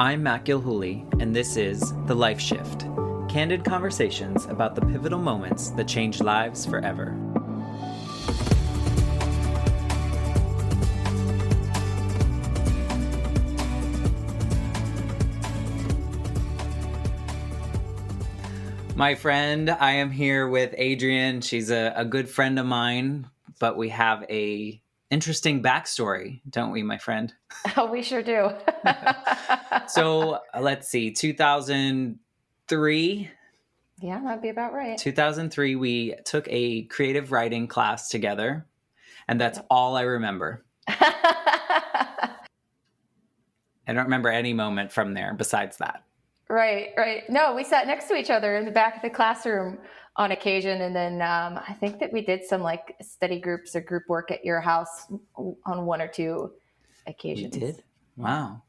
I'm Matt Gilhooly, and this is The Life Shift, candid conversations about the pivotal moments that change lives forever. My friend, I am here with Adrienne. She's a good friend of mine, but we have a interesting backstory, don't we, my friend? Oh, we sure do. So let's see, 2003. Yeah, that'd be about right. 2003, we took a creative writing class together, and that's all I remember. I don't remember any moment from there besides that. Right. No, we sat next to each other in the back of the classroom on occasion. And then I think that we did some like study groups or group work at your house on one or two occasions. We did? Wow.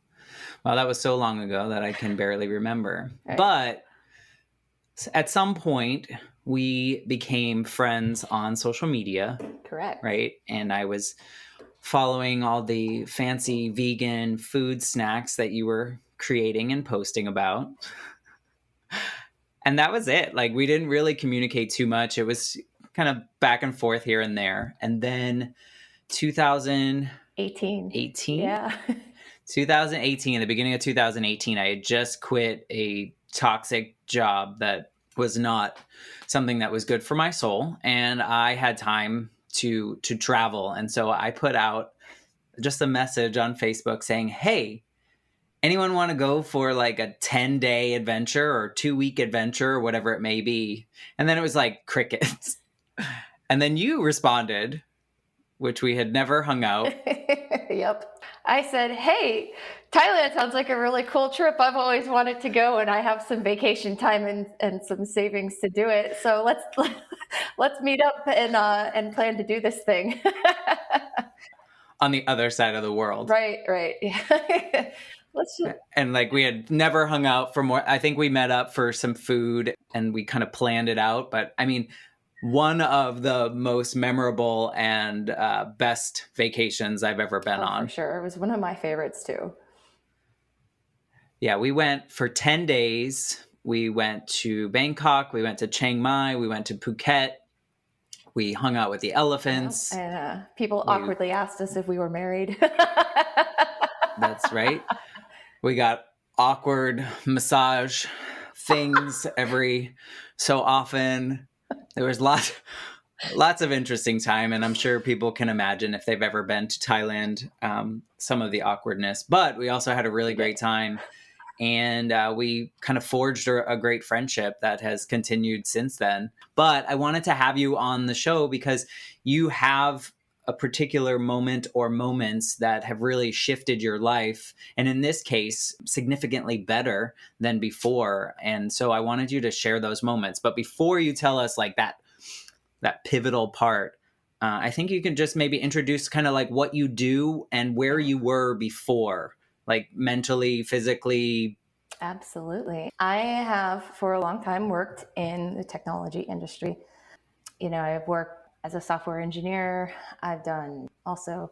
Well, that was so long ago that I can barely remember. Right. But at some point, we became friends on social media. Correct. Right? And I was following all the fancy vegan food snacks that you were creating and posting about. And that was it. Like, we didn't really communicate too much. It was kind of back and forth here and there. And then 2018. Yeah. 2018, the beginning of 2018, I had just quit a toxic job that was not something that was good for my soul. And I had time to travel. And so I put out just a message on Facebook saying, hey, anyone want to go for like a 10-day adventure or 2-week adventure or whatever it may be? And then it was like crickets. And then you responded, which we had never hung out. Yep. I said, hey, Thailand sounds like a really cool trip. I've always wanted to go, and I have some vacation time and some savings to do it. So let's meet up and plan to do this thing. On the other side of the world. Right. Yeah. And like, we had never hung out for more. I think we met up for some food and we kind of planned it out. But I mean, one of the most memorable and best vacations I've ever been on. For sure. It was one of my favorites too. Yeah, we went for 10 days. We went to Bangkok. We went to Chiang Mai. We went to Phuket. We hung out with the elephants. Yeah. And people awkwardly asked us if we were married. That's right. We got awkward massage things every so often. There was lots of interesting time, and I'm sure people can imagine if they've ever been to Thailand, some of the awkwardness. But we also had a really great time, and we kind of forged a great friendship that has continued since then. But I wanted to have you on the show because you have a particular moment or moments that have really shifted your life, and in this case, significantly better than before. And so I wanted you to share those moments. But before you tell us like that pivotal part, I think you can just maybe introduce kind of like what you do and where you were before, like mentally, physically. Absolutely. I have for a long time worked in the technology industry. You know, I've worked as a software engineer. I've done also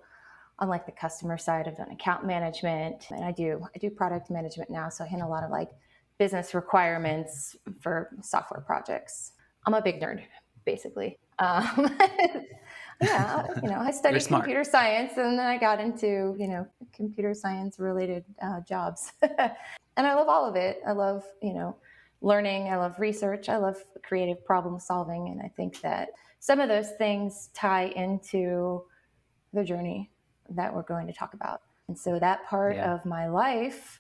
on like the customer side, I've done account management, and I do product management now. So I handle a lot of like business requirements for software projects. I'm a big nerd, basically. Yeah, I studied computer science, and then I got into, computer science related jobs. And I love all of it. I love, learning. I love research. I love creative problem solving. And I think that some of those things tie into the journey that we're going to talk about. And so that part of my life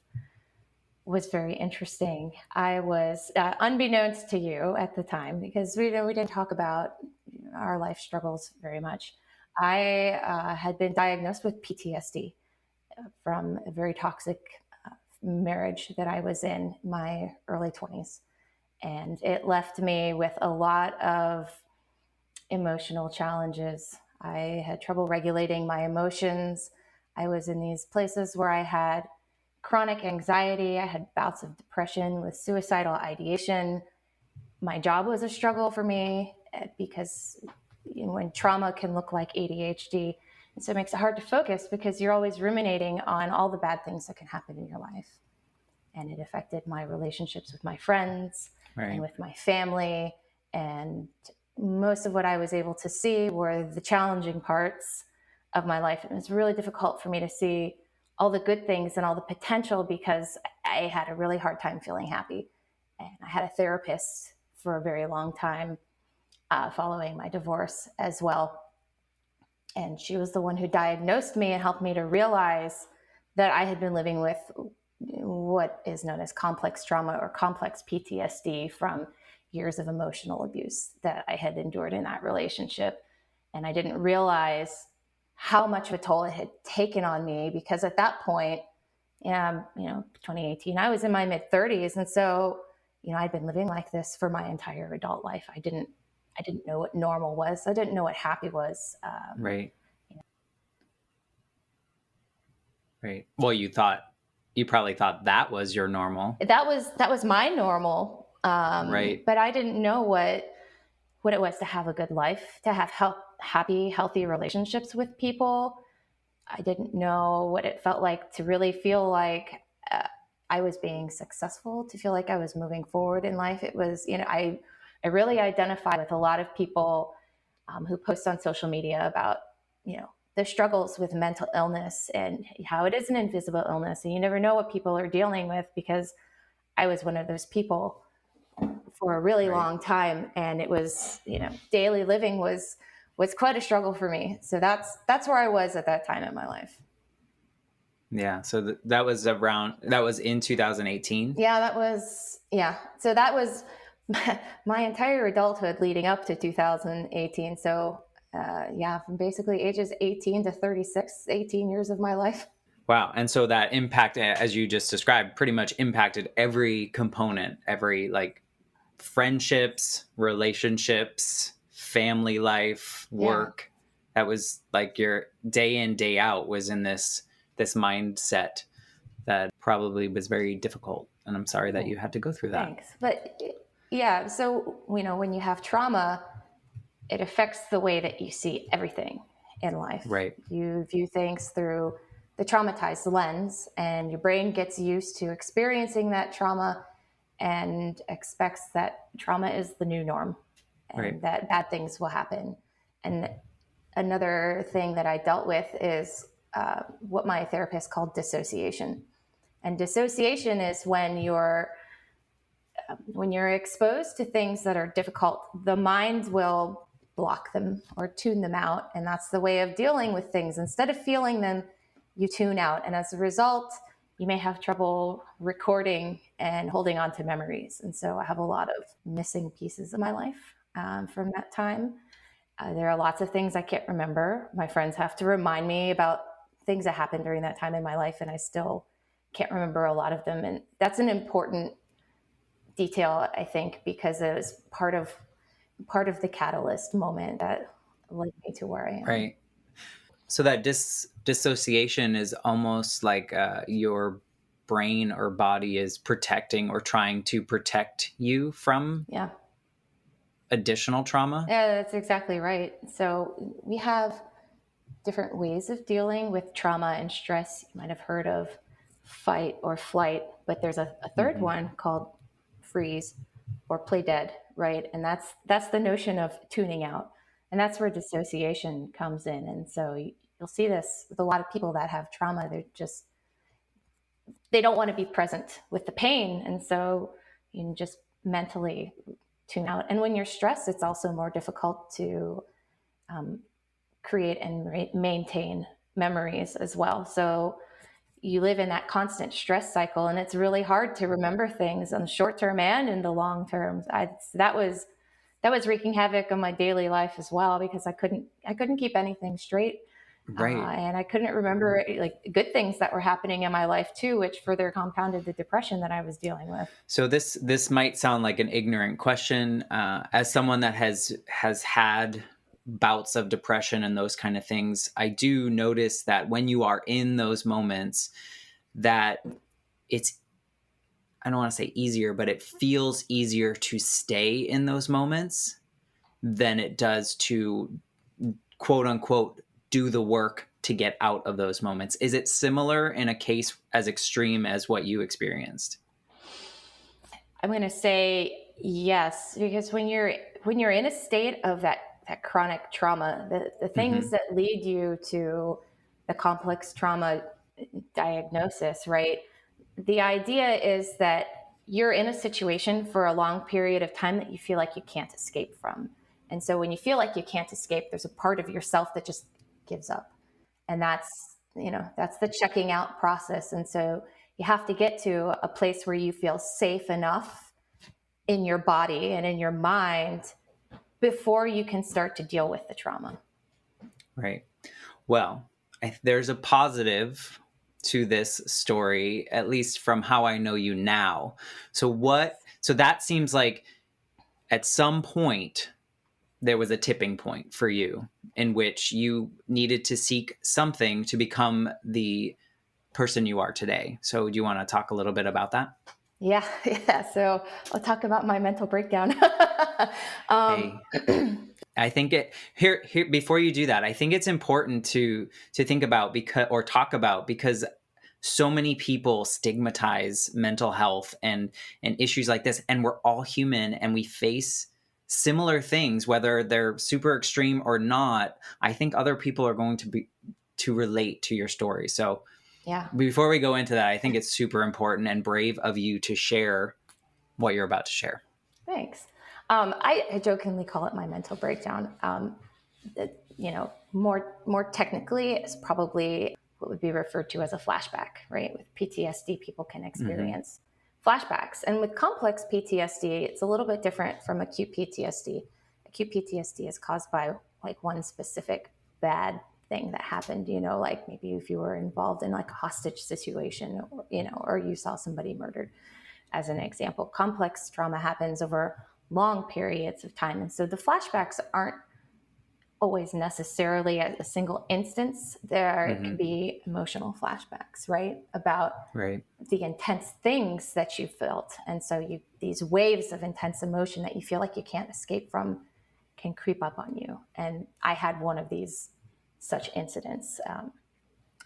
was very interesting. I was, unbeknownst to you at the time, because we didn't talk about our life struggles very much. I had been diagnosed with PTSD from a very toxic marriage that I was in my early 20s. And it left me with a lot of emotional challenges. I had trouble regulating my emotions. I was in these places where I had chronic anxiety. I had bouts of depression with suicidal ideation. My job was a struggle for me because when trauma can look like ADHD. And so it makes it hard to focus because you're always ruminating on all the bad things that can happen in your life. and it affected my relationships with my friends and with my family. And most of what I was able to see were the challenging parts of my life. And it was really difficult for me to see all the good things and all the potential because I had a really hard time feeling happy. And I had a therapist for a very long time following my divorce as well. And she was the one who diagnosed me and helped me to realize that I had been living with what is known as complex trauma or complex PTSD from years of emotional abuse that I had endured in that relationship. And I didn't realize how much of a toll it had taken on me because at that point, 2018, I was in my mid 30s. And so, I'd been living like this for my entire adult life. I didn't know what normal was. I didn't know what happy was. Right. Right. Well, you probably thought that was your normal. That was my normal. Right. But I didn't know what it was to have a good life, to have happy, healthy relationships with people. I didn't know what it felt like to really feel like I was being successful, to feel like I was moving forward in life. It was, I really identify with a lot of people who post on social media about, the struggles with mental illness and how it is an invisible illness. And you never know what people are dealing with, because I was one of those people for a really long time. And it was, daily living was quite a struggle for me. So that's where I was at that time in my life. Yeah. So that was in 2018. Yeah. So that was my entire adulthood leading up to 2018. So from basically ages 18 to 36, 18 years of my life. Wow. And so that impact, as you just described, pretty much impacted every component, every friendships, relationships, family life, work. Yeah. That was like your day in, day out was in this mindset that probably was very difficult. And I'm sorry that you had to go through that. Thanks. But yeah, so, when you have trauma, it affects the way that you see everything in life. Right. You view things through the traumatized lens, and your brain gets used to experiencing that trauma and expects that trauma is the new norm and that bad things will happen. And another thing that I dealt with is what my therapist called dissociation. And dissociation is when you're exposed to things that are difficult, the mind will block them or tune them out. And that's the way of dealing with things. Instead of feeling them, you tune out. And as a result, you may have trouble recording and holding on to memories. And so I have a lot of missing pieces of my life from that time. There are lots of things I can't remember. My friends have to remind me about things that happened during that time in my life, and I still can't remember a lot of them. And that's an important detail, I think, because it was part of the catalyst moment that led me to where I am. Right. So that dissociation is almost like your brain or body is protecting or trying to protect you from additional trauma. Yeah, that's exactly right. So we have different ways of dealing with trauma and stress. You might have heard of fight or flight, but there's a third one called freeze or play dead, right? And that's the notion of tuning out. And that's where dissociation comes in. And so you'll see this with a lot of people that have trauma. They don't want to be present with the pain. And so you can just mentally tune out. And when you're stressed, it's also more difficult to create and maintain memories as well. So you live in that constant stress cycle, and it's really hard to remember things on the short term and in the long term. That was wreaking havoc on my daily life as well, because I couldn't keep anything straight. Right. And I couldn't remember good things that were happening in my life too, which further compounded the depression that I was dealing with. So this might sound like an ignorant question. As someone that has had bouts of depression and those kind of things, I do notice that when you are in those moments, that it's, I don't want to say easier, but it feels easier to stay in those moments than it does to quote unquote do the work to get out of those moments. Is it similar in a case as extreme as what you experienced? I'm going to say yes, because when you're in a state of that chronic trauma, the things that lead you to the complex trauma diagnosis, right? The idea is that you're in a situation for a long period of time that you feel like you can't escape from. And so when you feel like you can't escape, there's a part of yourself that just gives up. And that's the checking out process. And so you have to get to a place where you feel safe enough in your body and in your mind before you can start to deal with the trauma. Right. Well, there's a positive to this story, at least from how I know you now. So that seems like at some point there was a tipping point for you in which you needed to seek something to become the person you are today. So do you want to talk a little bit about that? Yeah. So I'll talk about my mental breakdown. Hey, I think here before you do that, I think it's important to think about because so many people stigmatize mental health and issues like this, and we're all human and we face similar things, whether they're super extreme or not. I think other people are going to relate to your story. So Yeah. before we go into that, I think it's super important and brave of you to share what you're about to share. Thanks. I jokingly call it my mental breakdown. More technically, it's probably what would be referred to as a flashback, right? With PTSD, people can experience flashbacks. And with complex PTSD, it's a little bit different from acute PTSD. Acute PTSD is caused by like one specific bad thing that happened, like maybe if you were involved in like a hostage situation, or you saw somebody murdered, as an example. Complex trauma happens over long periods of time. And so the flashbacks aren't always necessarily a single instance. There can be emotional flashbacks, right? About the intense things that you felt. And so these waves of intense emotion that you feel like you can't escape from can creep up on you. And I had one of these such incidents.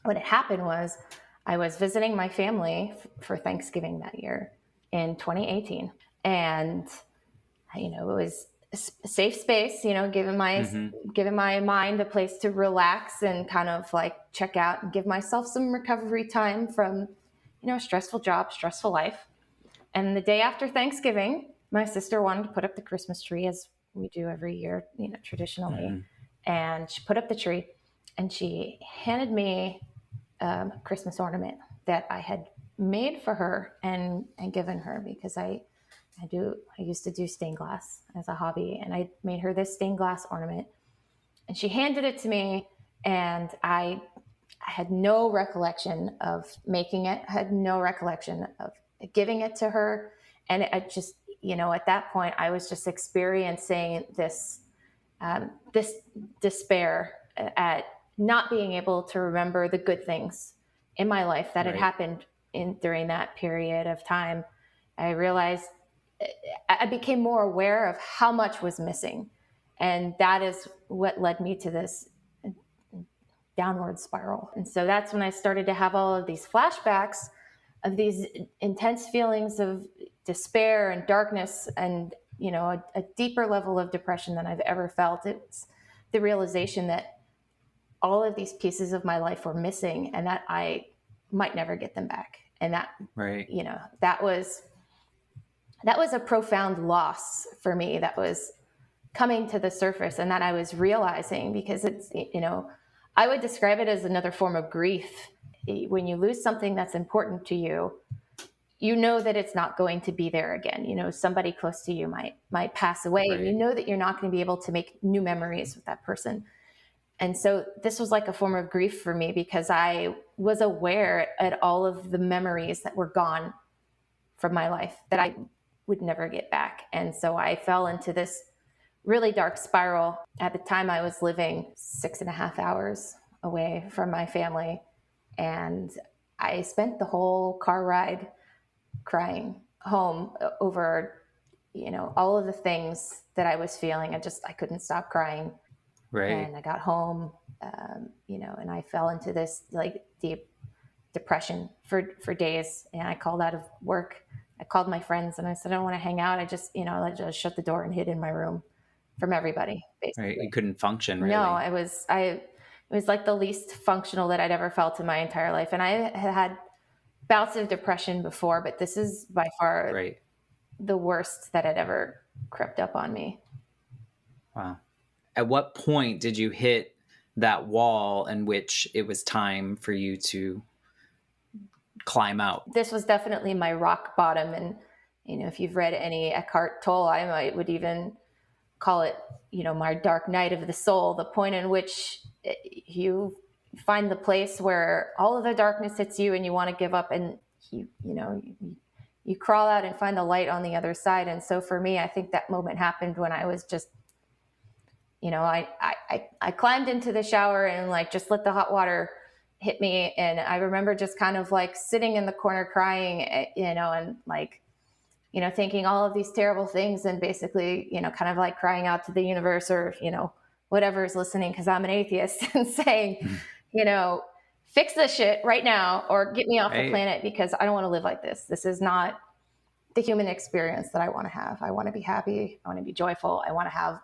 What had happened was I was visiting my family for Thanksgiving that year in 2018. And, it was a safe space, giving my mind a place to relax and kind of like check out and give myself some recovery time from, a stressful job, stressful life. And the day after Thanksgiving, my sister wanted to put up the Christmas tree as we do every year, traditionally. And she put up the tree and she handed me a Christmas ornament that I had made for her and given her because I used to do stained glass as a hobby, and I made her this stained glass ornament, and she handed it to me, and I had no recollection of making it, I had no recollection of giving it to her. And I just, at that point, I was just experiencing this despair at not being able to remember the good things in my life that had happened during that period of time. I realized I became more aware of how much was missing. And that is what led me to this downward spiral. And so that's when I started to have all of these flashbacks of these intense feelings of despair and darkness and, a deeper level of depression than I've ever felt. It's the realization that all of these pieces of my life were missing and that I might never get them back. And that, that was a profound loss for me that was coming to the surface and that I was realizing, because it's, I would describe it as another form of grief. When you lose something that's important to you, you know that it's not going to be there again. Somebody close to you might pass away, and you know that you're not going to be able to make new memories with that person. And so this was like a form of grief for me because I was aware at all of the memories that were gone from my life that I would never get back. And so I fell into this really dark spiral. At the time, I was living 6.5 hours away from my family. And I spent the whole car ride crying home over, all of the things that I was feeling. I couldn't stop crying. And I got home, and I fell into this like deep depression for days. And I called out of work. I called my friends and I said, I don't want to hang out. I just shut the door and hid in my room from everybody, Right. You basically. couldn't function No, really. it was like the least functional that I'd ever felt in my entire life. And I had bouts of depression before, but this is by far Right. the worst that had ever crept up on me. Wow. At what point did you hit that wall in which it was time for you to climb out? This was definitely my rock bottom. And, if you've read any Eckhart Tolle, I would even call it, my dark night of the soul, the point in which you find the place where all of the darkness hits you and you want to give up, and you crawl out and find the light on the other side. And so for me, I think that moment happened when I was just, I climbed into the shower and like just let the hot water hit me. And I remember just kind of like sitting in the corner crying, and like, thinking all of these terrible things, and basically, kind of like crying out to the universe, or, whatever is listening, because I'm an atheist, and saying, fix this shit right now or get me off the planet, because I don't want to live like this. This is not the human experience that I want to have. I want to be happy. I want to be joyful. I want to have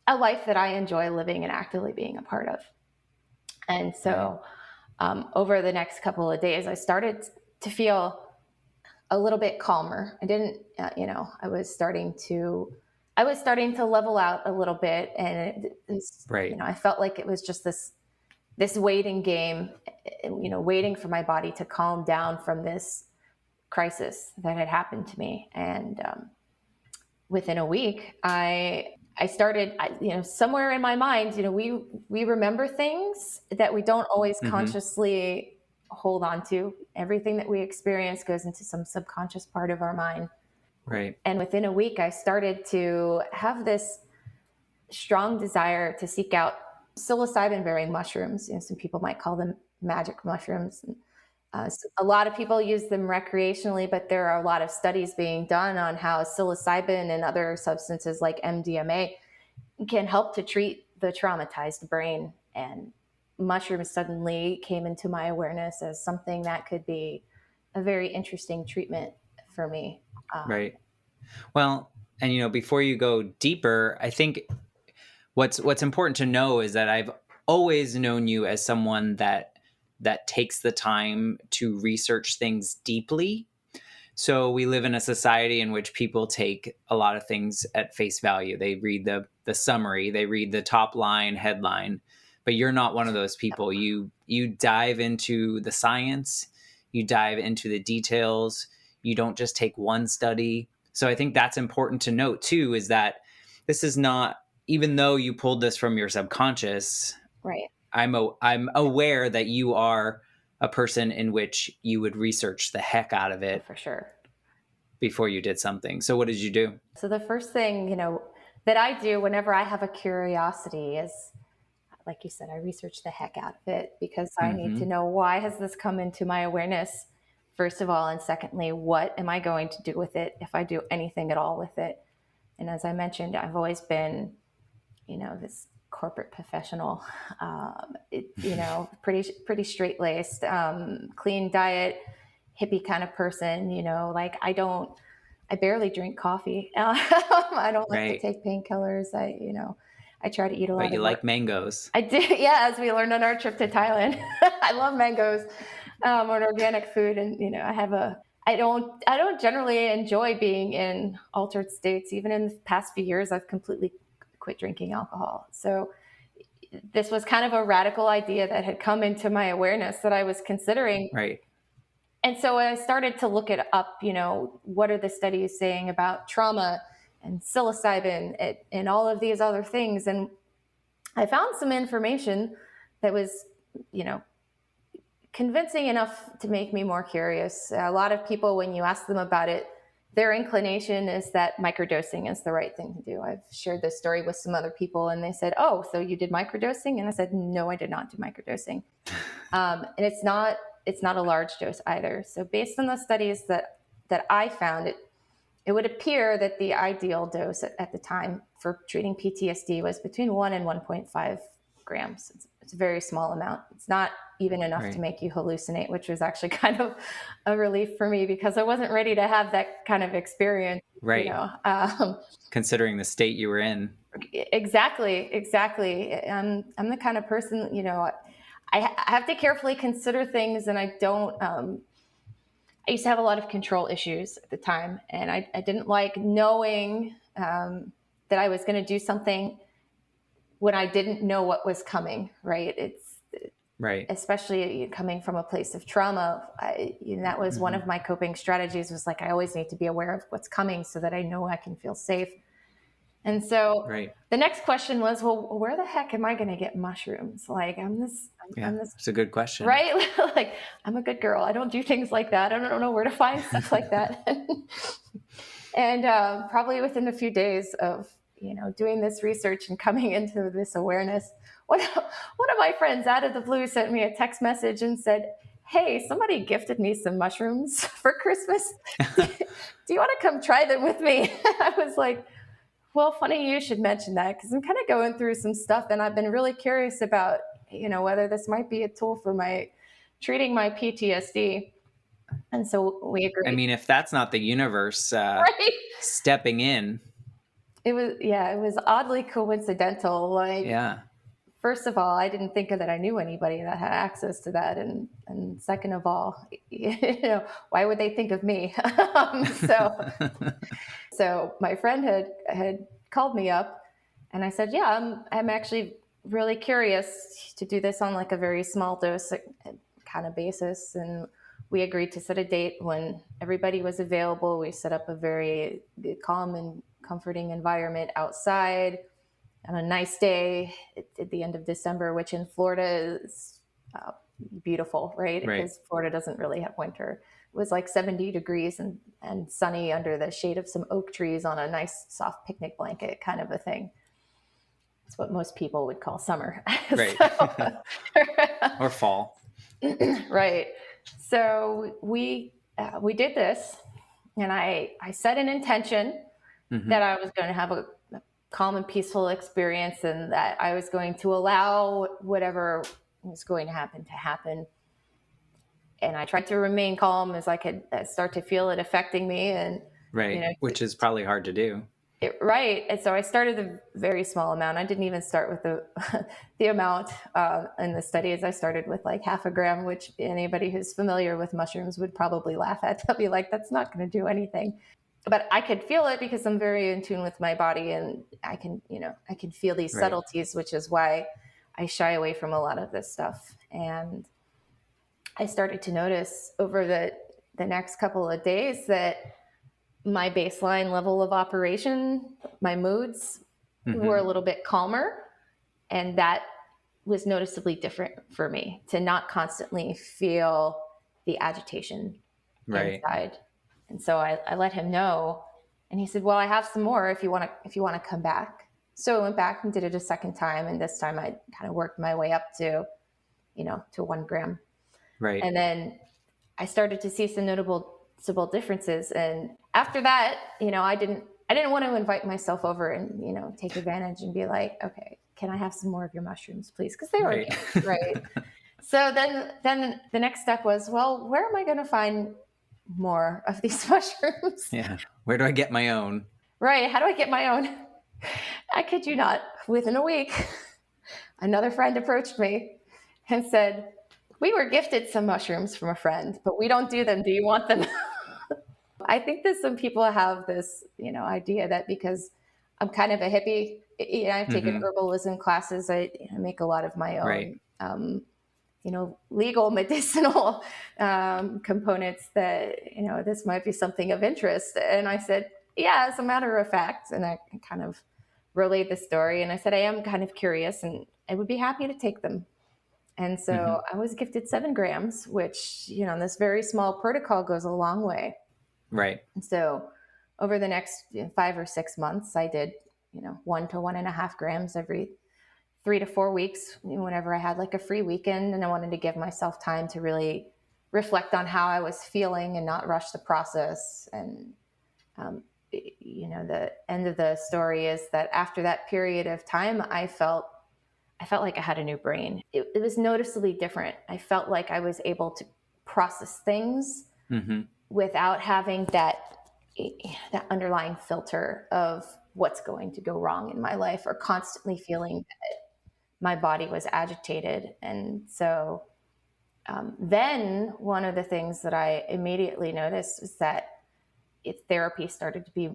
a life that I enjoy living and actively being a part of. And so over the next couple of days, I started to feel a little bit calmer. I didn't, I was starting to level out a little bit, and I felt like it was just this waiting game, waiting for my body to calm down from this crisis that had happened to me. And within a week, I started, somewhere in my mind, we remember things that we don't always consciously hold on to. Everything that we experience goes into some subconscious part of our mind. Right. And within a week, I started to have this strong desire to seek out psilocybin bearing mushrooms. Some people might call them magic mushrooms. So a lot of people use them recreationally, but there are a lot of studies being done on how psilocybin and other substances like MDMA can help to treat the traumatized brain. And mushrooms suddenly came into my awareness as something that could be a very interesting treatment for me. Right. Well, and before you go deeper, I think what's important to know is that I've always known you as someone that takes the time to research things deeply. So we live in a society in which people take a lot of things at face value. They read the summary, they read the top line headline, but you're not one of those people. You dive into the science, you dive into the details. You don't just take one study. So I think that's important to note too, is that this is not, even though you pulled this from your subconscious, right? I'm aware that you are a person in which you would research the heck out of it. For sure. Before you did something. So what did you do? So the first thing, that I do whenever I have a curiosity is, like you said, I research the heck out of it, because I need to know, why has this come into my awareness, first of all, and secondly, what am I going to do with it if I do anything at all with it? And as I mentioned, I've always been, this corporate professional, pretty straight-laced, clean diet, hippie kind of person, like I barely drink coffee. I don't like to take painkillers. I try to eat a lot. But you like mangoes. I do, yeah. As we learned on our trip to Thailand, I love mangoes, or organic food, and I don't generally enjoy being in altered states. Even in the past few years, I've completely quit drinking alcohol. So this was kind of a radical idea that had come into my awareness that I was considering. Right. And so I started to look it up, what are the studies saying about trauma and psilocybin and all of these other things. And I found some information that was, convincing enough to make me more curious. A lot of people, when you ask them about it, their inclination is that microdosing is the right thing to do. I've shared this story with some other people, and they said, "Oh, so you did microdosing?" And I said, "No, I did not do microdosing." And it's not a large dose either. So based on the studies that I found, it would appear that the ideal dose at the time for treating PTSD was between 1 and 1.5 grams. It's a very small amount. It's not even enough to make you hallucinate, which was actually kind of a relief for me because I wasn't ready to have that kind of experience. Right. You know, considering the state you were in. Exactly. I'm the kind of person, you know, I have to carefully consider things, and I don't. I used to have a lot of control issues at the time, and I didn't like knowing that I was going to do something when I didn't know what was coming. Right? Right. Especially coming from a place of trauma. That was one of my coping strategies. Was like I always need to be aware of what's coming so that I know I can feel safe. And so the next question was, well, where the heck am I going to get mushrooms? Like, I'm this. It's a good question. Right? Like, I'm a good girl. I don't do things like that. I don't know where to find stuff like that. And probably within a few days of, you know, doing this research and coming into this awareness, one of my friends out of the blue sent me a text message and said, hey, somebody gifted me some mushrooms for Christmas. Do you want to come try them with me? I was like, well, funny you should mention that because I'm kind of going through some stuff and I've been really curious about, you know, whether this might be a tool for treating my PTSD. And so we agreed. I mean, if that's not the universe stepping in. It was oddly coincidental. Like, first of all, I didn't think that I knew anybody that had access to that. And second of all, you know, why would they think of me? So my friend had called me up and I said, yeah, I'm actually really curious to do this on like a very small dose kind of basis. And we agreed to set a date when everybody was available. We set up a very calm and comforting environment outside on a nice day at the end of December, which in Florida is beautiful, right? Because Florida doesn't really have winter. It was like 70 degrees and sunny under the shade of some oak trees on a nice soft picnic blanket kind of a thing. It's what most people would call summer. Right. Or fall. Right. So we did this, and I set an intention that I was going to have a calm and peaceful experience, and that I was going to allow whatever was going to happen. And I tried to remain calm as I could start to feel it affecting me. And you know, which is probably hard to do. And so I started a very small amount. I didn't even start with the amount in the studies. I started with like 0.5 gram, which anybody who's familiar with mushrooms would probably laugh at. They'll be like, that's not going to do anything. But I could feel it because I'm very in tune with my body, and I can feel these subtleties, which is why I shy away from a lot of this stuff. And I started to notice over the next couple of days that my baseline level of operation, my moods were a little bit calmer. And that was noticeably different for me, to not constantly feel the agitation inside. And so I let him know, and he said, well, I have some more if you want to come back. So I went back and did it a second time. And this time I kind of worked my way up to 1 gram. Right. And then I started to see some noticeable differences. And after that, you know, I didn't want to invite myself over and, you know, take advantage and be like, okay, can I have some more of your mushrooms, please? Because they were right. So then the next step was, well, where am I going to find more of these mushrooms? Yeah. Where do I get my own? Right. How do I get my own? I kid you not. Within a week, another friend approached me and said, we were gifted some mushrooms from a friend, but we don't do them. Do you want them? I think that some people have this, you know, idea that because I'm kind of a hippie, you know, I've taken herbalism classes. I make a lot of my own, you know, legal medicinal components, that, you know, this might be something of interest. And I said, yeah, as a matter of fact. And I kind of relayed the story. And I said, I am kind of curious and I would be happy to take them. And so I was gifted 7 grams, which, you know, in this very small protocol goes a long way. Right. And so over the next 5 or 6 months, I did, you know, 1 to 1.5 grams every 3 to 4 weeks, whenever I had like a free weekend. And I wanted to give myself time to really reflect on how I was feeling and not rush the process. And, you know, the end of the story is that after that period of time, I felt I felt like I had a new brain. It was noticeably different. I felt like I was able to process things without having that underlying filter of what's going to go wrong in my life, or constantly feeling that my body was agitated. And so then one of the things that I immediately noticed is that therapy started to be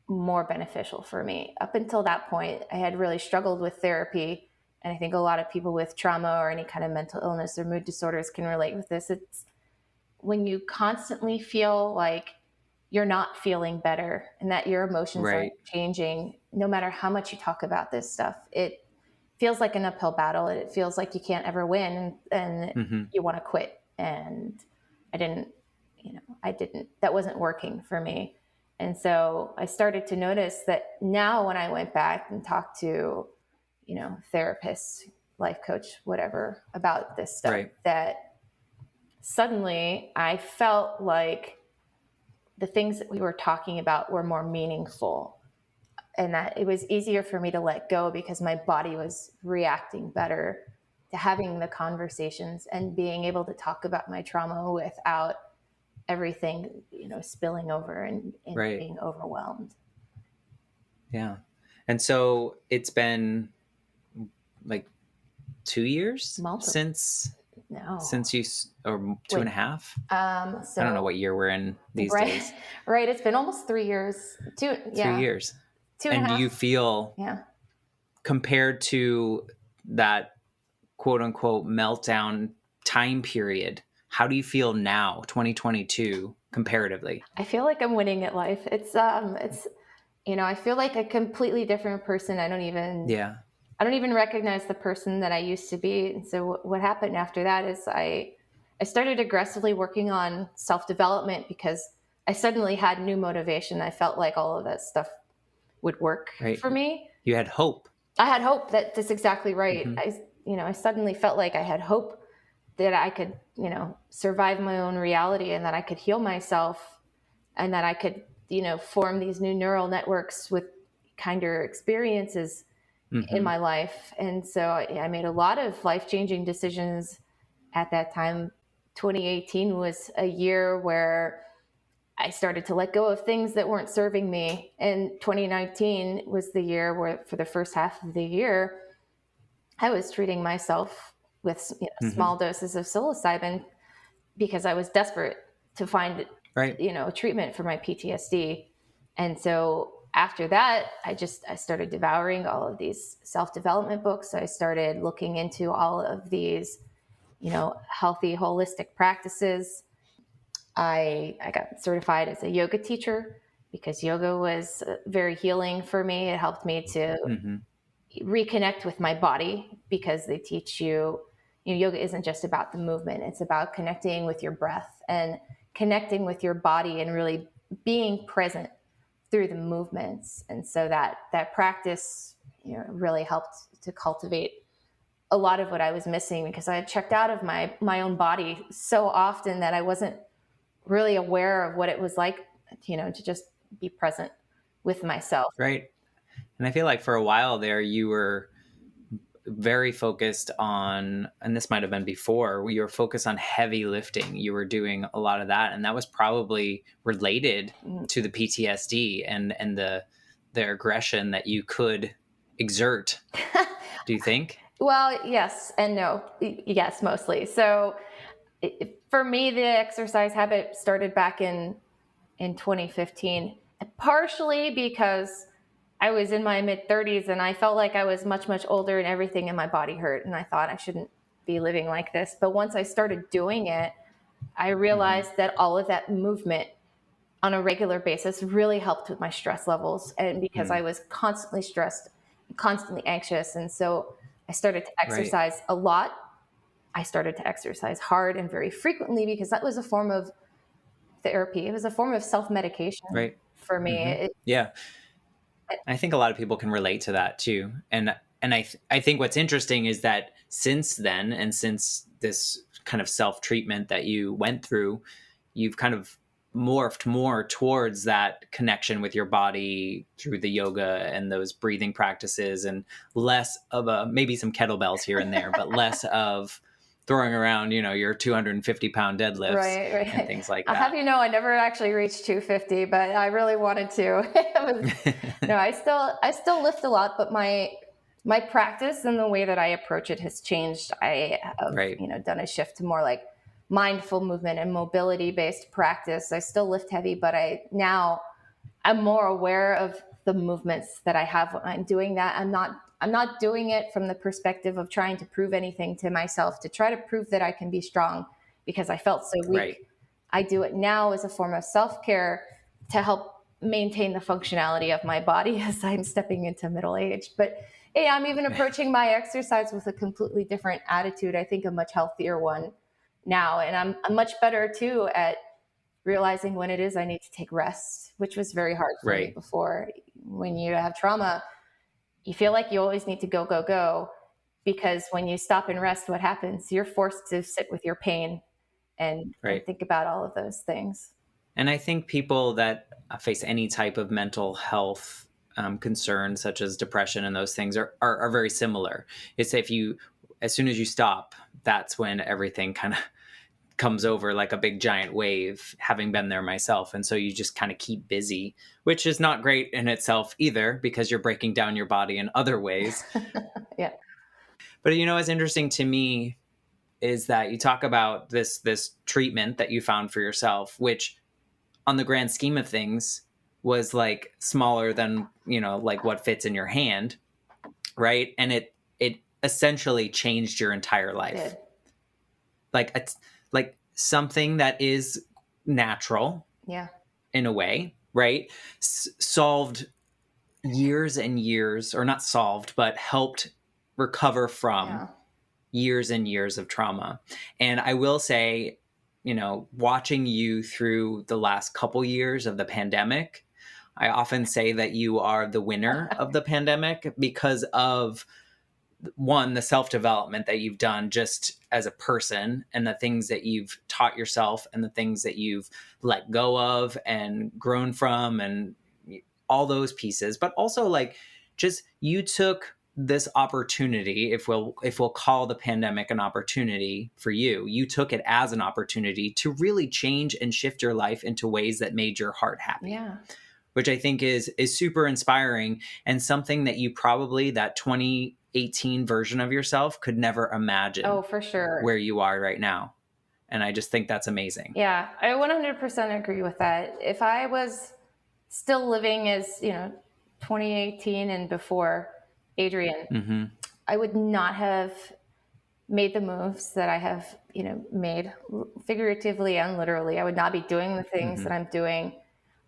more beneficial for me. Up until that point, I had really struggled with therapy. And I think a lot of people with trauma or any kind of mental illness or mood disorders can relate with this. It's when you constantly feel like you're not feeling better and that your emotions aren't changing, no matter how much you talk about this stuff, it feels like an uphill battle. It feels like you can't ever win, and you want to quit. And I didn't, that wasn't working for me. And so I started to notice that now when I went back and talked to, therapists, life coach, whatever, about this stuff, that suddenly I felt like the things that we were talking about were more meaningful, and that it was easier for me to let go because my body was reacting better to having the conversations and being able to talk about my trauma without everything, spilling over and being overwhelmed. Yeah. And so it's been like 2 years since you, or two and a half. So I don't know what year we're in these days. Right. It's been almost 3 years. 2 years. 2 and a half. And do you feel, compared to that quote unquote meltdown time period, how do you feel now, 2022, comparatively? I feel like I'm winning at life. It's I feel like a completely different person. I don't even recognize the person that I used to be. And so what happened after that is I started aggressively working on self-development because I suddenly had new motivation. I felt like all of that stuff would work for me. You had hope. I had hope. That's exactly right. I suddenly felt like I had hope that I could, survive my own reality, and that I could heal myself, and that I could, form these new neural networks with kinder experiences in my life. And so I made a lot of life-changing decisions at that time. 2018 was a year where I started to let go of things that weren't serving me. And 2019 was the year where, for the first half of the year, I was treating myself with small doses of psilocybin because I was desperate to find, a treatment for my PTSD. And so after that, I started devouring all of these self-development books. I started looking into all of these, healthy, holistic practices. I got certified as a yoga teacher because yoga was very healing for me. It helped me to reconnect with my body, because they teach you, yoga isn't just about the movement. It's about connecting with your breath and connecting with your body and really being present through the movements. And so that practice, really helped to cultivate a lot of what I was missing, because I had checked out of my own body so often that I wasn't really aware of what it was like, to just be present with myself. Right. And I feel like for a while there, you were very focused on, and this might've been before, you were focused on heavy lifting. You were doing a lot of that. And that was probably related to the PTSD and the aggression that you could exert. Do you think? Well, yes and no. Yes, mostly. So for me, the exercise habit started back in 2015, partially because I was in my mid-30s and I felt like I was much, much older and everything in my body hurt. And I thought I shouldn't be living like this. But once I started doing it, I realized that all of that movement on a regular basis really helped with my stress levels. And because I was constantly stressed, constantly anxious. And so I started to exercise a lot. I started to exercise hard and very frequently, because that was a form of therapy. It was a form of self-medication for me. I think a lot of people can relate to that too. And I think what's interesting is that since then, and since this kind of self-treatment that you went through, you've kind of morphed more towards that connection with your body through the yoga and those breathing practices, and less of maybe some kettlebells here and there, but less of throwing around, your 250-pound deadlifts right. and things like I'll that. have you know, I never actually reached 250, but I really wanted to. No, I still lift a lot, but my practice and the way that I approach it has changed. I have, Right. done a shift to more like mindful movement and mobility based practice. I still lift heavy, but I'm more aware of the movements that I have when I'm doing that. I'm not doing it from the perspective of trying to prove anything to myself, to try to prove that I can be strong because I felt so weak. Right. I do it now as a form of self-care to help maintain the functionality of my body as I'm stepping into middle age. But hey, I'm even approaching my exercise with a completely different attitude. I think a much healthier one now. And I'm much better too at realizing when it is I need to take rest, which was very hard for me before. When you have trauma, you feel like you always need to go, go, go, because when you stop and rest, what happens? You're forced to sit with your pain and think about all of those things. And I think people that face any type of mental health concerns, such as depression and those things, are very similar. It's as soon as you stop, that's when everything kind of comes over like a big giant wave, having been there myself. And so you just kind of keep busy, which is not great in itself either, because you're breaking down your body in other ways. Yeah. But what's interesting to me is that you talk about this treatment that you found for yourself, which on the grand scheme of things was like smaller than, like what fits in your hand. Right. And it essentially changed your entire life. Like something that is natural. Yeah. In a way, right. Solved years and years, or not solved, but helped recover from years and years of trauma. And I will say, watching you through the last couple years of the pandemic, I often say that you are the winner of the pandemic because of, one, the self-development that you've done just as a person, and the things that you've taught yourself, and the things that you've let go of and grown from, and all those pieces. But also, like, just you took this opportunity, if we'll call the pandemic an opportunity for you, you took it as an opportunity to really change and shift your life into ways that made your heart happy. Yeah. Which I think is super inspiring, and something that you probably, that 2018 version of yourself, could never imagine. Oh, for sure. Where you are right now. And I just think that's amazing. Yeah, I 100% agree with that. If I was still living as, 2018 and before Adrienne, I would not have made the moves that I have, made figuratively and literally. I would not be doing the things that I'm doing.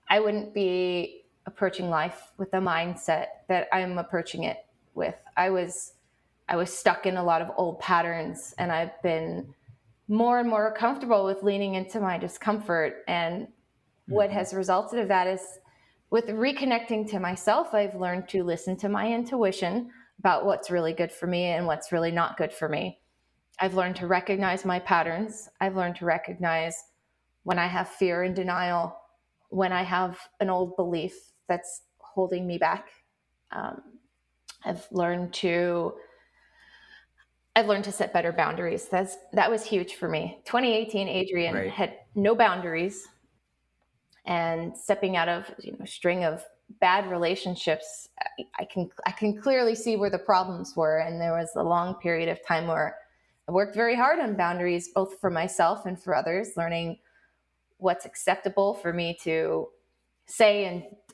I wouldn't be approaching life with the mindset that I'm approaching it with. I was stuck in a lot of old patterns, and I've been more and more comfortable with leaning into my discomfort. And what has resulted of that is, with reconnecting to myself, I've learned to listen to my intuition about what's really good for me and what's really not good for me. I've learned to recognize my patterns. I've learned to recognize when I have fear and denial, when I have an old belief that's holding me back. I've learned to set better boundaries. That was huge for me. 2018 Adrienne had no boundaries, and stepping out of a string of bad relationships, I can clearly see where the problems were. And there was a long period of time where I worked very hard on boundaries, both for myself and for others, learning what's acceptable for me to say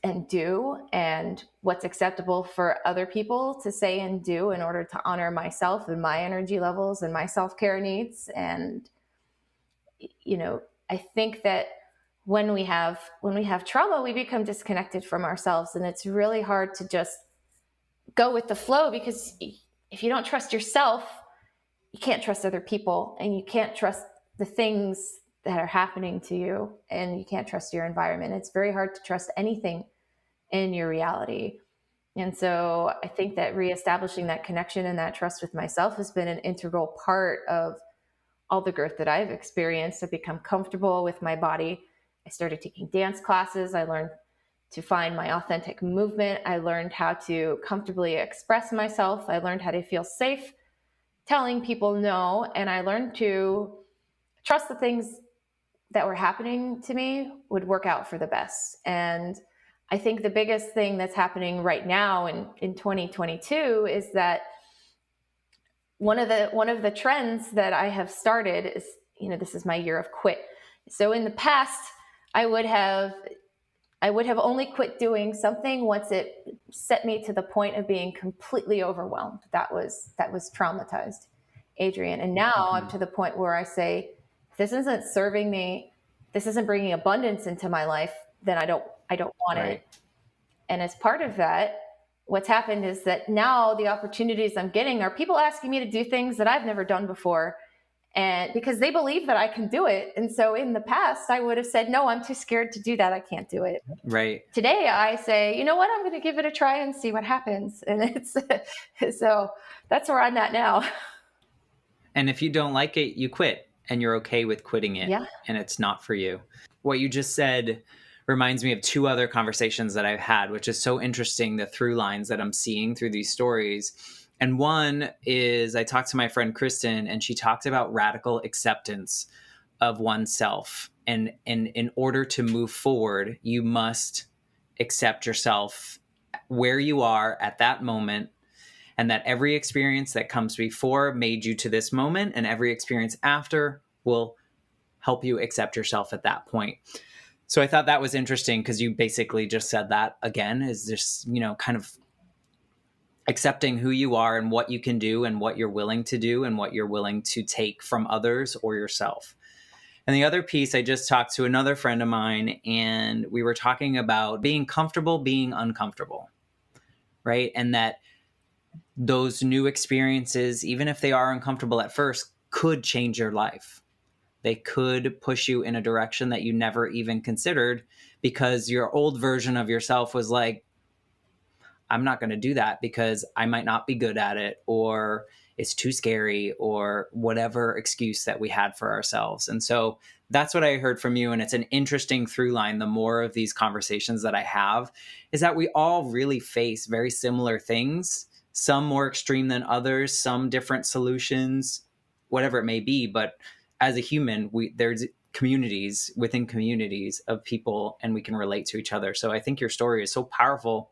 and do, and what's acceptable for other people to say and do in order to honor myself and my energy levels and my self-care needs. And, I think that when we have trauma, we become disconnected from ourselves, and it's really hard to just go with the flow, because if you don't trust yourself, you can't trust other people, and you can't trust the things that are happening to you, and you can't trust your environment. It's very hard to trust anything in your reality. And so I think that reestablishing that connection and that trust with myself has been an integral part of all the growth that I've experienced. I've become comfortable with my body. I started taking dance classes. I learned to find my authentic movement. I learned how to comfortably express myself. I learned how to feel safe telling people no. And I learned to trust the things that were happening to me would work out for the best. And I think the biggest thing that's happening right now in 2022 is that one of the trends that I have started is, this is my year of quit. So in the past, I would have only quit doing something once it set me to the point of being completely overwhelmed. That was traumatized, Adrienne. And now I'm to the point where I say, if this isn't serving me, this isn't bringing abundance into my life, then I don't want it. And as part of that, what's happened is that now the opportunities I'm getting are people asking me to do things that I've never done before. And because they believe that I can do it. And so in the past, I would have said, no, I'm too scared to do that. I can't do it. Right. Today, I say, you know what? I'm going to give it a try and see what happens. And it's so that's where I'm at now. And if you don't like it, you quit, and you're okay with quitting it. Yeah. And it's not for you. What you just said reminds me of two other conversations that I've had, which is so interesting, the through lines that I'm seeing through these stories. And one is I talked to my friend Kristen, and she talked about radical acceptance of oneself. And in order to move forward, you must accept yourself where you are at that moment, and that every experience that comes before made you to this moment, and every experience after will help you accept yourself at that point. So I thought that was interesting, because you basically just said that again, is just, kind of accepting who you are and what you can do and what you're willing to do and what you're willing to take from others or yourself. And the other piece, I just talked to another friend of mine, and we were talking about being comfortable being uncomfortable, right? And that those new experiences, even if they are uncomfortable at first, could change your life. They could push you in a direction that you never even considered, because your old version of yourself was like, I'm not going to do that because I might not be good at it, or it's too scary, or whatever excuse that we had for ourselves. And so that's what I heard from you. And it's an interesting through line. The more of these conversations that I have is that we all really face very similar things, some more extreme than others, some different solutions, whatever it may be. But as a human, there's communities within communities of people, and we can relate to each other. So I think your story is so powerful,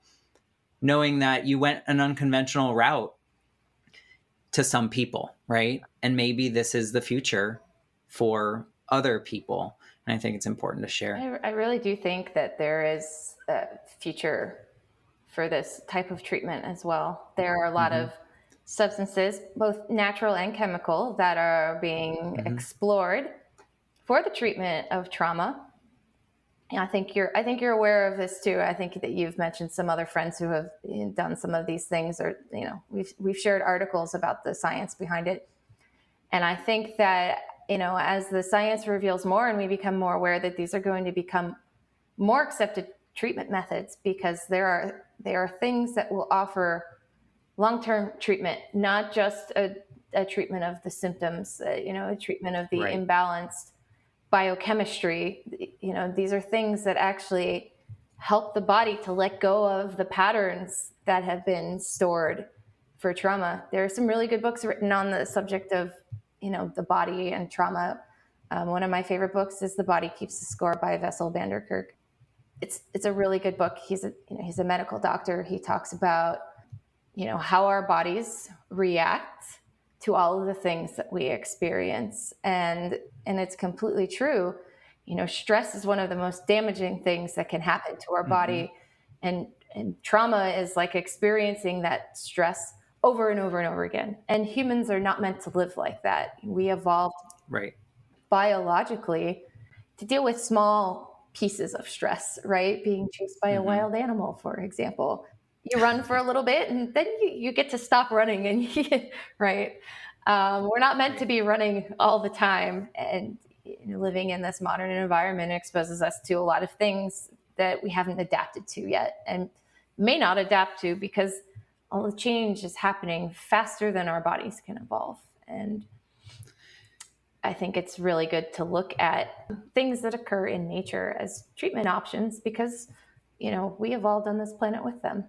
knowing that you went an unconventional route to some people, right? And maybe this is the future for other people. And I think it's important to share. I really do think that there is a future for this type of treatment as well. There are a lot of substances, both natural and chemical, that are being explored for the treatment of trauma. I think you're aware of this too. I think that you've mentioned some other friends who have done some of these things, or we've shared articles about the science behind it. And I think that as the science reveals more and we become more aware, that these are going to become more accepted treatment methods, because there are things that will offer long-term treatment, not just a treatment of the symptoms, a treatment of the imbalanced biochemistry. These are things that actually help the body to let go of the patterns that have been stored for trauma. There are some really good books written on the subject of, the body and trauma. One of my favorite books is The Body Keeps the Score by Vessel van der Kerk. It's a really good book. He's a medical doctor. He talks about, how our bodies react to all of the things that we experience. And it's completely true. Stress is one of the most damaging things that can happen to our body. And trauma is like experiencing that stress over and over and over again. And humans are not meant to live like that. We evolved biologically to deal with small pieces of stress, right? Being chased by a wild animal, for example. You run for a little bit and then you get to stop running, and right? We're not meant to be running all the time, and living in this modern environment exposes us to a lot of things that we haven't adapted to yet, and may not adapt to, because all the change is happening faster than our bodies can evolve. And I think it's really good to look at things that occur in nature as treatment options because, we evolved on this planet with them.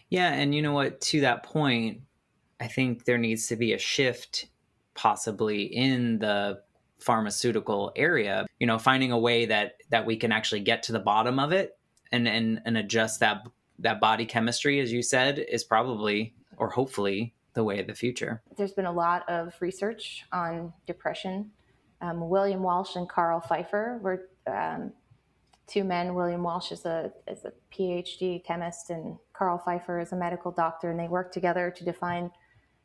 Yeah. And you know what, to that point, I think there needs to be a shift possibly in the pharmaceutical area, finding a way that we can actually get to the bottom of it and adjust that body chemistry, as you said, is probably or hopefully the way of the future. There's been a lot of research on depression. William Walsh and Carl Pfeiffer were two men. William Walsh is a PhD chemist, and Carl Pfeiffer is a medical doctor, and they worked together to define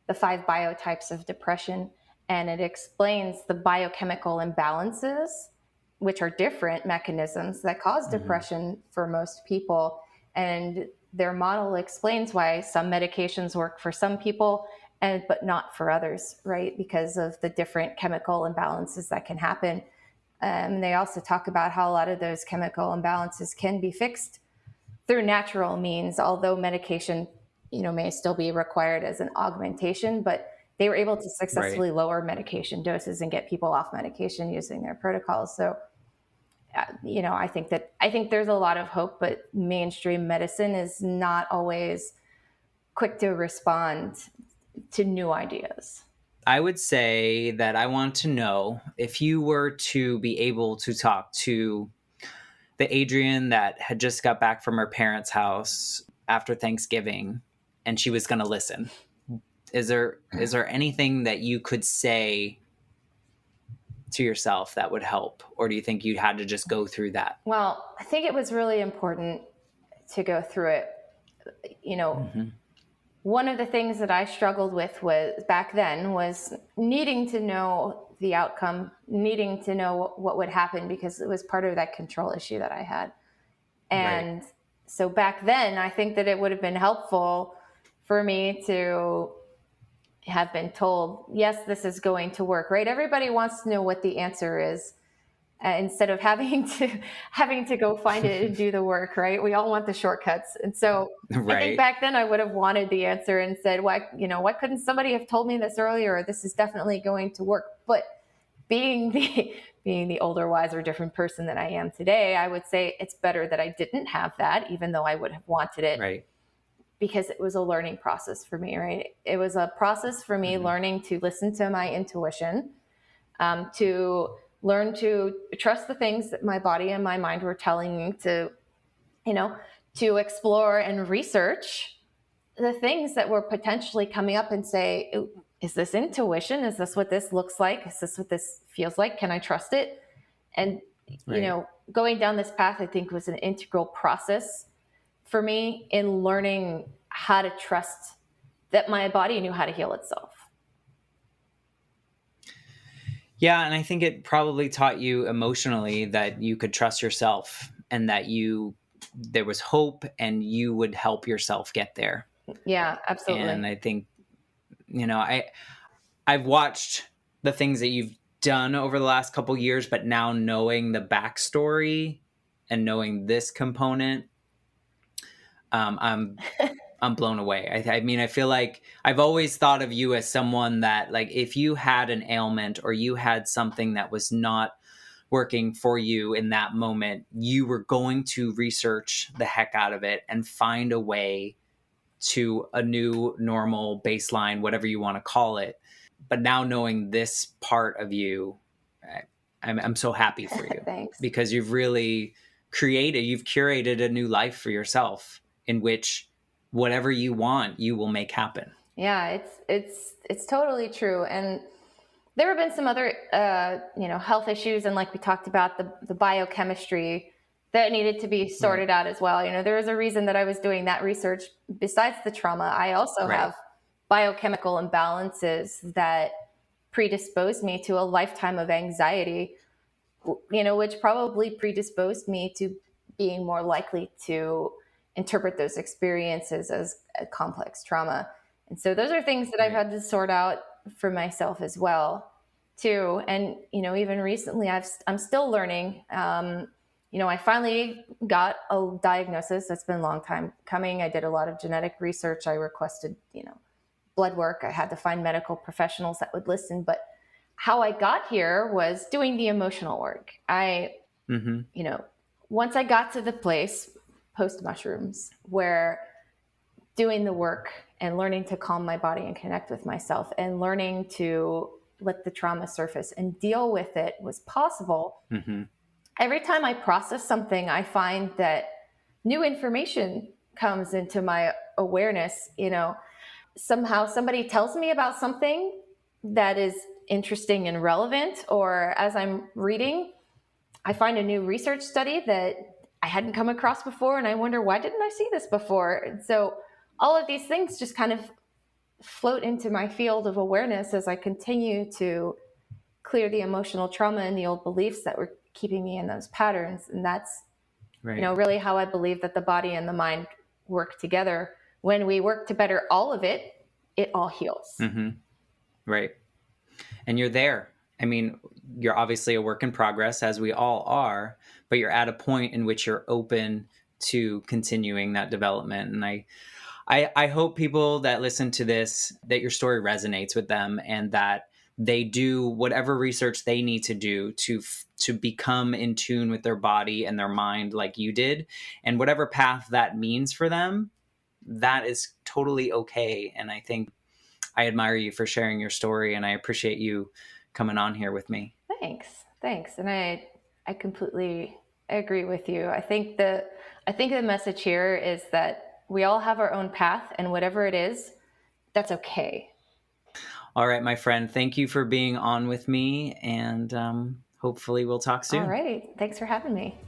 the 5 biotypes of depression. And it explains the biochemical imbalances, which are different mechanisms that cause depression for most people. And their model explains why some medications work for some people but not for others, right? Because of the different chemical imbalances that can happen. They also talk about how a lot of those chemical imbalances can be fixed through natural means, although medication, may still be required as an augmentation, but they were able to successfully lower medication doses and get people off medication using their protocols. So, I think there's a lot of hope, but mainstream medicine is not always quick to respond to new ideas. I would say that I want to know if you were to be able to talk to the Adrienne that had just got back from her parents' house after Thanksgiving and she was going to listen. Is there anything that you could say to yourself that would help? Or do you think you had to just go through that? Well, I think it was really important to go through it. One of the things that I struggled with back then was needing to know the outcome, needing to know what would happen because it was part of that control issue that I had. And so back then, I think that it would have been helpful for me to have been told, yes, this is going to work, right? Everybody wants to know what the answer is. Instead of having to go find it and do the work, right? We all want the shortcuts. And so I think back then I would have wanted the answer and said, why couldn't somebody have told me this earlier? This is definitely going to work. But being the older, wiser, different person that I am today, I would say it's better that I didn't have that, even though I would have wanted it, because it was a learning process for me, right? It was a process for me learning to listen to my intuition, to learn to trust the things that my body and my mind were telling me to explore and research the things that were potentially coming up and say, is this intuition? Is this what this looks like? Is this what this feels like? Can I trust it? And, going down this path, I think was an integral process for me in learning how to trust that my body knew how to heal itself. Yeah, and I think it probably taught you emotionally that you could trust yourself and that there was hope and you would help yourself get there. Yeah, absolutely. And I think, I've watched the things that you've done over the last couple of years, but now knowing the backstory and knowing this component, I'm blown away. I mean, I feel like I've always thought of you as someone that, like, if you had an ailment or you had something that was not working for you in that moment, you were going to research the heck out of it and find a way to a new normal baseline, whatever you want to call it. But now knowing this part of you, I'm so happy for you. Thanks. Because you've really curated a new life for yourself in which whatever you want, you will make happen. Yeah, it's totally true. And there have been some other, health issues. And like we talked about the biochemistry that needed to be sorted out as well. There was a reason that I was doing that research. Besides the trauma, I also have biochemical imbalances that predisposed me to a lifetime of anxiety, which probably predisposed me to being more likely to interpret those experiences as a complex trauma. And so those are things that I've had to sort out for myself as well, too. And, even recently I'm still learning. I finally got a diagnosis. That's been a long time coming. I did a lot of genetic research. I requested, blood work. I had to find medical professionals that would listen. But how I got here was doing the emotional work. Once I got to the place post mushrooms where doing the work and learning to calm my body and connect with myself and learning to let the trauma surface and deal with it was possible. Every time I process something, I find that new information comes into my awareness. Somehow somebody tells me about something that is interesting and relevant, or as I'm reading, I find a new research study that I hadn't come across before, and I wonder, why didn't I see this before? And so all of these things just kind of float into my field of awareness as I continue to clear the emotional trauma and the old beliefs that were keeping me in those patterns. And that's, really how I believe that the body and the mind work together. When we work to better all of it, it all heals. Right. And you're there. I mean, you're obviously a work in progress, as we all are, but you're at a point in which you're open to continuing that development. And I hope people that listen to this, that your story resonates with them and that they do whatever research they need to do to become in tune with their body and their mind like you did. And whatever path that means for them, that is totally okay. And I think I admire you for sharing your story, and I appreciate you coming on here with me. Thanks. And I completely agree with you. I think the message here is that we all have our own path, and whatever it is, that's okay. All right, my friend, thank you for being on with me, and hopefully we'll talk soon. All right. Thanks for having me.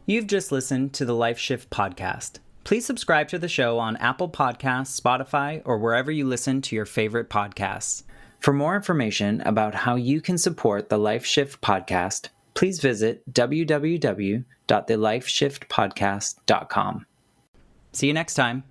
You've just listened to the Life Shift podcast. Please subscribe to the show on Apple Podcasts, Spotify, or wherever you listen to your favorite podcasts. For more information about how you can support the Life Shift podcast, please visit www.thelifeshiftpodcast.com. See you next time.